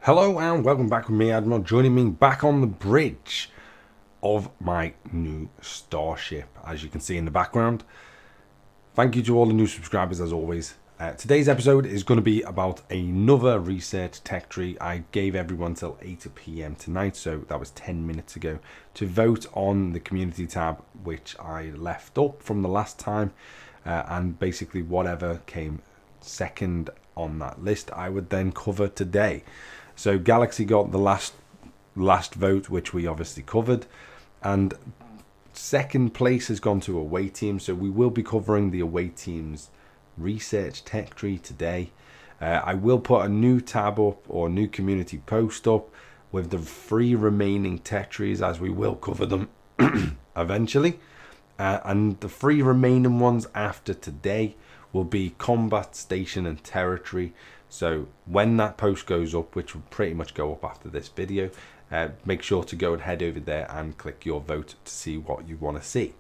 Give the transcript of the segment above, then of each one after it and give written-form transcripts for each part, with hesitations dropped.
Hello and welcome back with me, Admiral, joining me back on the bridge of my new starship, as you can see in the background. Thank you to all the new subscribers as always. Today's episode is going to be about another research tech tree. I gave everyone till 8 p.m. tonight, so that was 10 minutes ago, to vote on the community tab, which I left up from the last time, and basically whatever came second on that list I would then cover today. So Galaxy got the last vote, which we obviously covered, and second place has gone to away team. So we will be covering the away team's research tech tree today. I will put a new tab up or a new community post up with the 3 remaining tech trees, as we will cover them eventually. And the 3 remaining ones after today will be combat station and territory. So when that post goes up, which will pretty much go up after this video, make sure to go and head over there and click your vote to see what you want to see.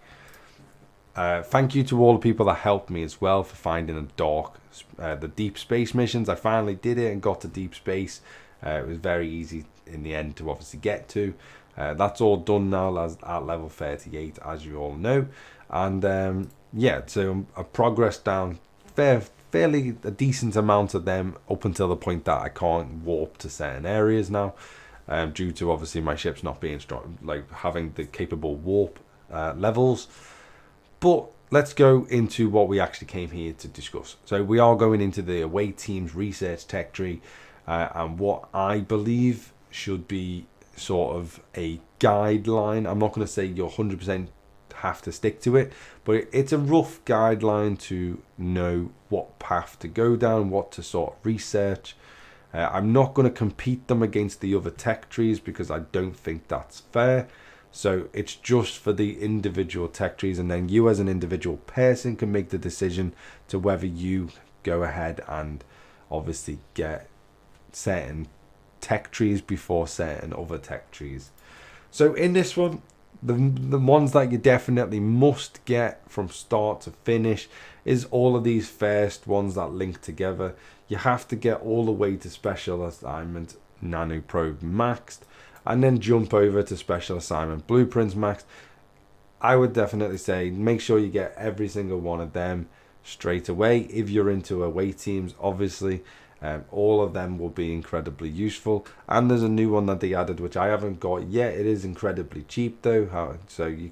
Thank you to all the people that helped me as well for finding the deep space missions. I finally did it and got to deep space. It was very easy in the end to obviously get to. That's all done now at level 38, as you all know. And yeah, so I progressed down fairly a decent amount of them up until the point that I can't warp to certain areas now, due to obviously my ships not being strong, like having the capable warp levels. But let's go into what we actually came here to discuss. So we are going into the away team's research tech tree, and what I believe should be sort of a guideline. I'm not going to say you're 100% have to stick to it, but it's a rough guideline to know what path to go down, what to sort of research. I'm not going to compete them against the other tech trees because I don't think that's fair. So it's just for the individual tech trees, and then you as an individual person can make the decision to whether you go ahead and obviously get certain tech trees before certain other tech trees. So in this one, the ones that you definitely must get from start to finish is all of these first ones that link together. You have to get all the way to special assignment nano probe maxed, and then jump over to special assignment blueprints maxed. I would definitely say make sure you get every single one of them straight away. If you're into away teams, obviously all of them will be incredibly useful. And there's a new one that they added which I haven't got yet. It is incredibly cheap though, so you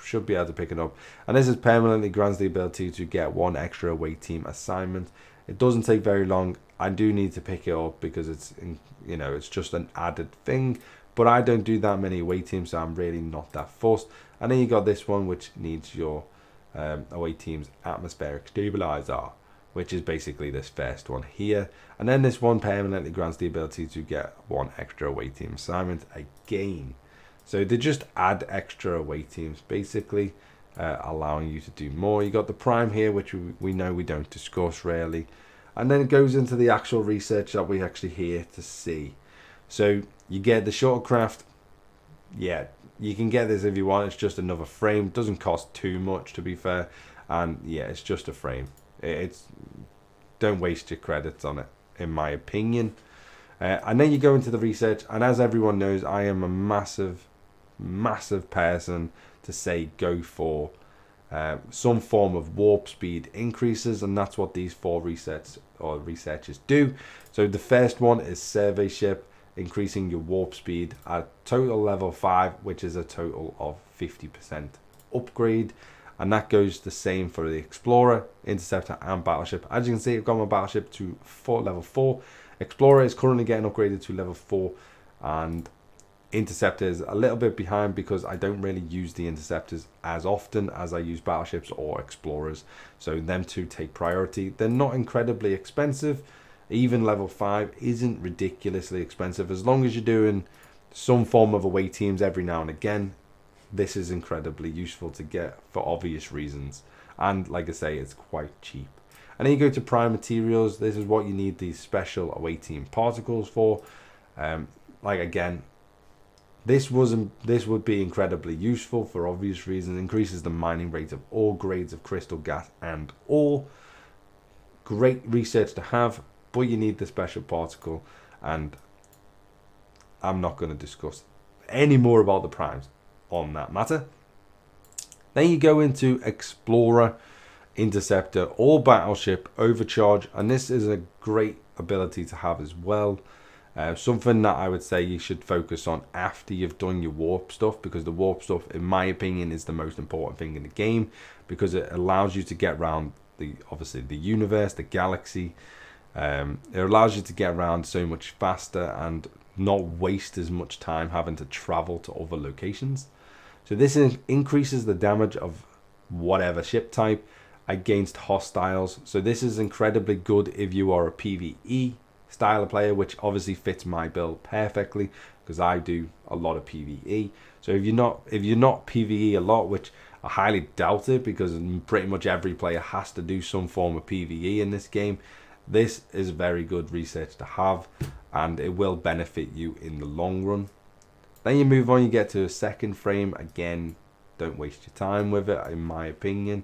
should be able to pick it up, and this is permanently grants the ability to get 1 extra away team assignment. It doesn't take very long. I do need to pick it up because it's it's just an added thing, but I don't do that many away teams, so I'm really not that fussed. And then you got this one which needs your away team's atmospheric stabilizer, which is basically this first one here. And then this one permanently grants the ability to get 1 extra away team assignment again. So they just add extra away teams, basically allowing you to do more. You got the prime here, which we know we don't discuss really. And then it goes into the actual research that we actually here to see. So you get the shuttlecraft. Yeah, you can get this if you want. It's just another frame. It doesn't cost too much, to be fair. And yeah, it's just a frame. Don't waste your credits on it, in my opinion. And then you go into the research, and as everyone knows, I am a massive person to say go for some form of warp speed increases, and that's what these 4 researchers do. So the first one is survey ship, increasing your warp speed at total level 5, which is a total of 50% upgrade. And that goes the same for the Explorer, Interceptor and Battleship. As you can see, I've got my Battleship to level 4. Explorer is currently getting upgraded to level 4. And Interceptor is a little bit behind because I don't really use the Interceptors as often as I use Battleships or Explorers. So them two take priority. They're not incredibly expensive. Even level 5 isn't ridiculously expensive. As long as you're doing some form of away teams every now and again, this is incredibly useful to get for obvious reasons. And like I say, it's quite cheap. And then you go to prime materials. This is what you need these special away team particles for. Like again, this would be incredibly useful for obvious reasons. Increases the mining rate of all grades of crystal, gas and ore. Great research to have, but you need the special particle. And I'm not going to discuss any more about the primes on that matter. Then you go into Explorer, Interceptor, or Battleship, Overcharge, and this is a great ability to have as well. Something that I would say you should focus on after you've done your warp stuff, because the warp stuff, in my opinion, is the most important thing in the game, because it allows you to get around obviously the universe, the galaxy. It allows you to get around so much faster and not waste as much time having to travel to other locations. So this increases the damage of whatever ship type against hostiles. So this is incredibly good if you are a PvE style of player, which obviously fits my build perfectly because I do a lot of PvE. So if you're not PvE a lot, which I highly doubt it, because pretty much every player has to do some form of PvE in this game, this is very good research to have, and it will benefit you in the long run. Then you move on, you get to a second frame. Again, don't waste your time with it, in my opinion.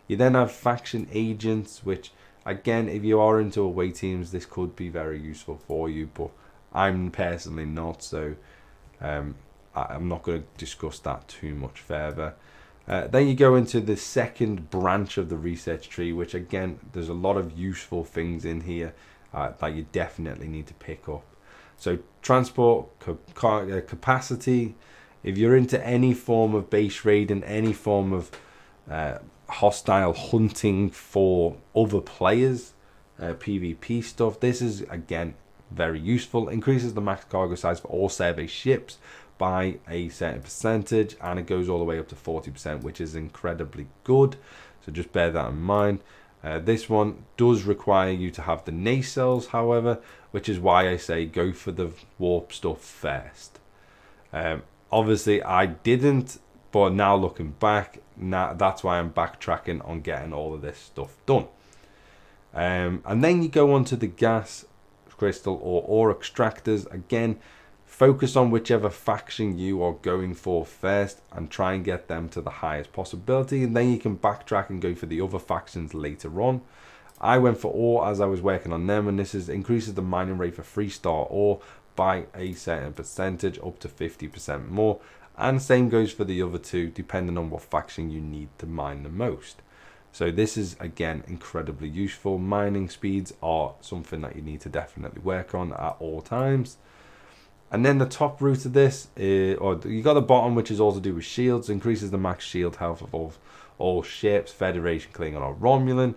You then have faction agents, which again, if you are into away teams, this could be very useful for you, but I'm personally not, so I'm not going to discuss that too much further. Then you go into the second branch of the research tree, which again, there's a lot of useful things in here that you definitely need to pick up. So transport capacity, if you're into any form of base raiding, any form of hostile hunting for other players, PvP stuff, this is again very useful. Increases the max cargo size for all survey ships by a certain percentage, and it goes all the way up to 40%, which is incredibly good. So just bear that in mind. This one does require you to have the nacelles, however, which is why I say go for the warp stuff first. Obviously I didn't, but now looking back, that's why I'm backtracking on getting all of this stuff done. And then you go on to the gas crystal or ore extractors. Again, focus on whichever faction you are going for first and try and get them to the highest possibility, and then you can backtrack and go for the other factions later on. I went for ore as I was working on them, and this increases the mining rate for 3-star ore by a certain percentage, up to 50% more, and same goes for the other two, depending on what faction you need to mine the most. So this is again incredibly useful. Mining speeds are something that you need to definitely work on at all times. And then the top route of this is, or you got the bottom, which is all to do with shields. Increases the max shield health of all ships, Federation, Klingon, or Romulan.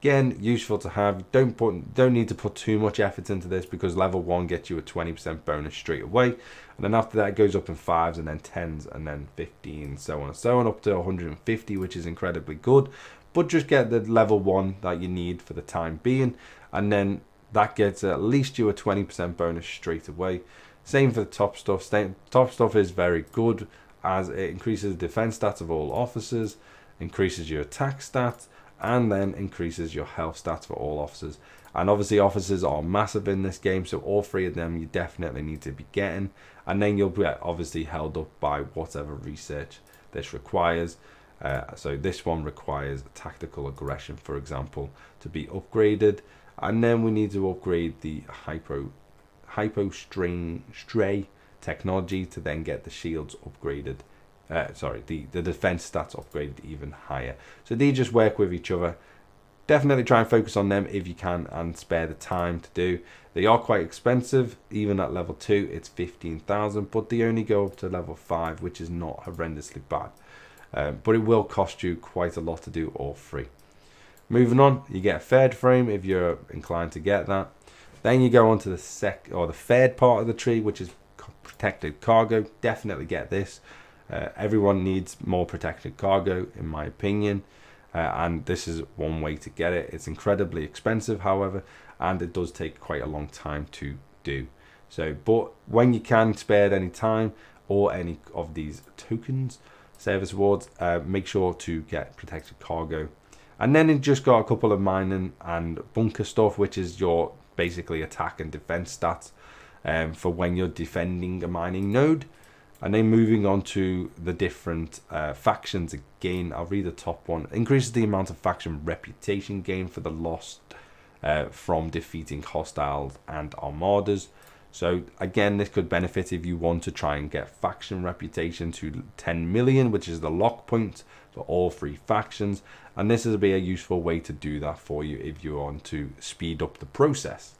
Again, useful to have. Don't need to put too much effort into this, because level 1 gets you a 20% bonus straight away, and then after that it goes up in 5s and then 10s and then 15, so on and so on, up to 150, which is incredibly good. But just get the level 1 that you need for the time being, and then that gets at least you a 20% bonus straight away. Same for the top stuff. Top stuff is very good, as it increases the defense stats of all officers, increases your attack stats, and then increases your health stats for all officers. And obviously officers are massive in this game, so all three of them you definitely need to be getting, and then you'll be obviously held up by whatever research this requires. So this one requires tactical aggression, for example, to be upgraded, and then we need to upgrade the stray technology to then get the shields upgraded. The defense stats upgraded even higher. So they just work with each other. Definitely try and focus on them if you can and spare the time to do. They are quite expensive. Even at level 2 it's 15,000, but they only go up to level 5, which is not horrendously bad. But it will cost you quite a lot to do all three. Moving on, you get a third frame if you're inclined to get that. Then you go on to the third part of the tree, which is protected cargo. Definitely get this. Everyone needs more protected cargo, in my opinion, and this is one way to get it. It's incredibly expensive, however, and it does take quite a long time to do. So, but when you can spare any time or any of these tokens, service awards, make sure to get protected cargo. And then it just got a couple of mining and bunker stuff, which is your basically attack and defense stats for when you're defending a mining node. And then moving on to the different factions again, I'll read the top one. Increases the amount of faction reputation gain for the lost from defeating hostiles and armadas. So again, this could benefit if you want to try and get faction reputation to 10 million, which is the lock point for all 3 factions. And this will be a useful way to do that for you if you want to speed up the process.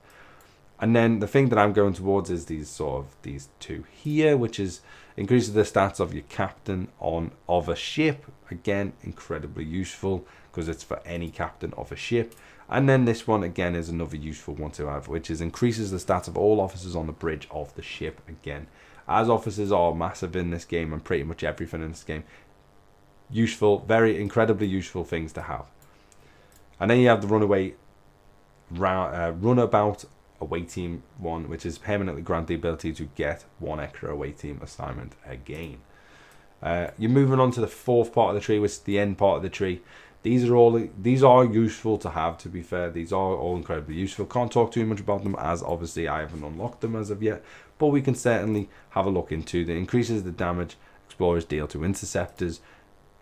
And then the thing that I'm going towards is these 2 here, which is increases the stats of your captain of a ship. Again, incredibly useful because it's for any captain of a ship. And then this one again is another useful one to have, which is increases the stats of all officers on the bridge of the ship. Again, as officers are massive in this game and pretty much everything in this game, useful, very incredibly useful things to have. And then you have the runabout away team one, which is permanently grant the ability to get 1 extra away team assignment again. You're moving on to the 4th part of the tree, which is the end part of the tree. These are useful to have, to be fair. These are all incredibly useful. Can't talk too much about them as obviously I haven't unlocked them as of yet, but we can certainly have a look into the increases the damage explorers deal to interceptors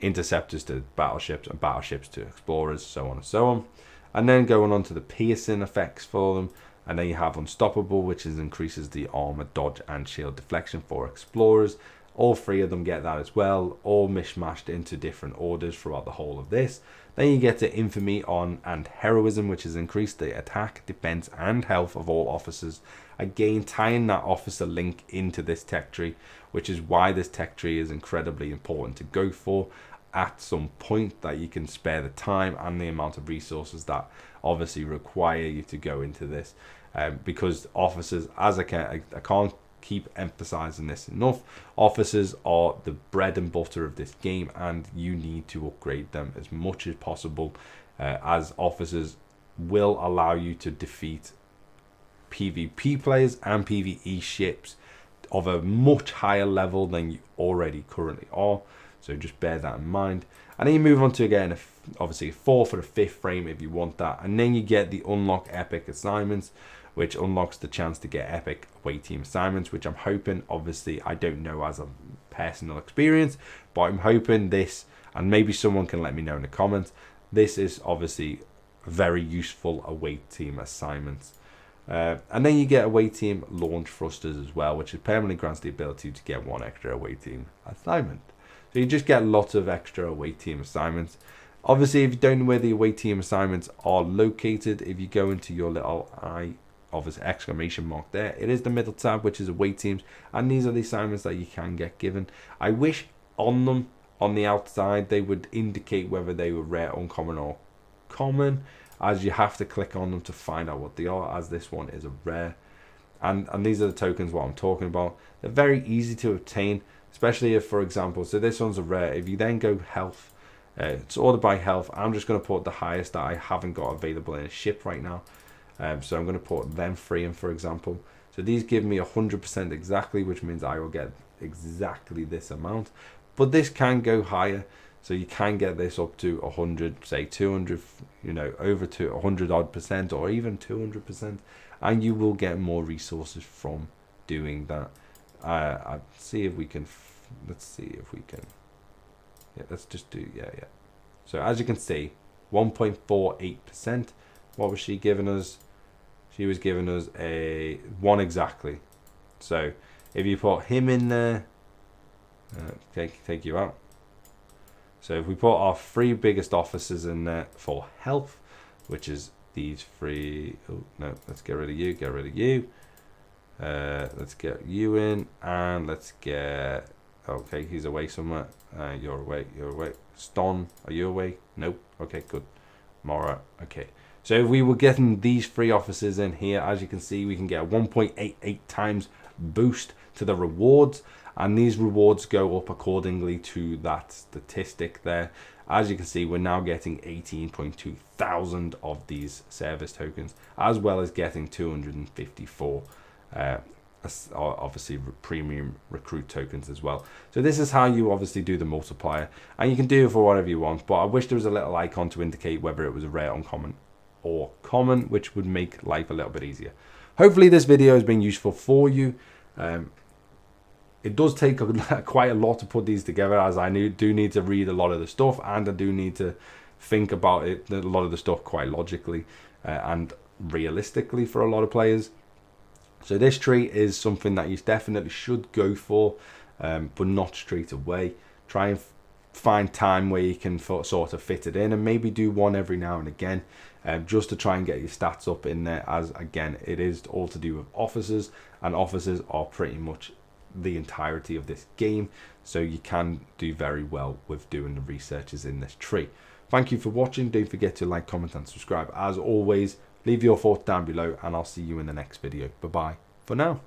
to battleships, and battleships to explorers, so on and so on. And then going on to the piercing effects for them. And then you have unstoppable, which increases the armor, dodge, and shield deflection for explorers. All 3 of them get that as well, all mishmashed into different orders throughout the whole of this. Then you get to infamy and heroism, which is increased the attack, defense, and health of all officers. Again, tying that officer link into this tech tree, which is why this tech tree is incredibly important to go for at some point, that you can spare the time and the amount of resources that obviously require you to go into this, because officers, as I can't keep emphasizing this enough, officers are the bread and butter of this game, and you need to upgrade them as much as possible, as officers will allow you to defeat PvP players and PvE ships of a much higher level than you already currently are. So just bear that in mind. And then you move on to, again, obviously a 4th or a 5th frame if you want that. And then you get the unlock epic assignments, which unlocks the chance to get epic away team assignments, which I'm hoping, obviously, I don't know as a personal experience, but I'm hoping this, and maybe someone can let me know in the comments, this is obviously very useful away team assignments. And then you get away team launch thrusters as well, which permanently grants the ability to get 1 extra away team assignment. So you just get lots of extra away team assignments. Obviously, if you don't know where the away team assignments are located, if you go into your little exclamation mark there, it is the middle tab, which is away teams, and these are the assignments that you can get given. I wish on them, on the outside, they would indicate whether they were rare, uncommon, or common, as you have to click on them to find out what they are, as this one is a rare. And these are the tokens what I'm talking about. They're very easy to obtain, especially if, for example, so this one's a rare. If you then go health, it's ordered by health. I'm just going to put the highest that I haven't got available in a ship right now. So I'm going to put them 3 in, for example. So these give me 100% exactly, which means I will get exactly this amount. But this can go higher. So you can get this up to 100, say 200, over to 100 odd percent, or even 200%. And you will get more resources from doing that. Let's see if we can, let's just do, So as you can see, 1.48%. What was she giving us? She was giving us a 1 exactly. So if you put him in there, take you out. So if we put our 3 biggest officers in there for health, which is these 3, oh no, let's get rid of you, let's get you in, and let's get, okay, he's away somewhere, you're away, Ston, are you away? Nope, okay, good. Mora, okay. So if we were getting these 3 officers in here, as you can see, we can get a 1.88 times boost to the rewards, and these rewards go up accordingly to that statistic there. As you can see, we're now getting 18.2 thousand of these service tokens, as well as getting 254 obviously premium recruit tokens as well. So this is how you obviously do the multiplier, and you can do it for whatever you want, but I wish there was a little icon to indicate whether it was a rare, uncommon, or common, which would make life a little bit easier. Hopefully this video has been useful for you. It does take quite a lot to put these together, as I do need to read a lot of the stuff, and I do need to think about it, a lot of the stuff quite logically and realistically for a lot of players. So this tree is something that you definitely should go for, but not straight away. Try and find time where you can sort of fit it in, and maybe do one every now and again, just to try and get your stats up in there, as again it is all to do with officers, and officers are pretty much the entirety of this game, so you can do very well with doing the researches in this tree. Thank you for watching. Don't forget to like, comment and subscribe. As always, leave your thoughts down below, and I'll see you in the next video. Bye bye for now.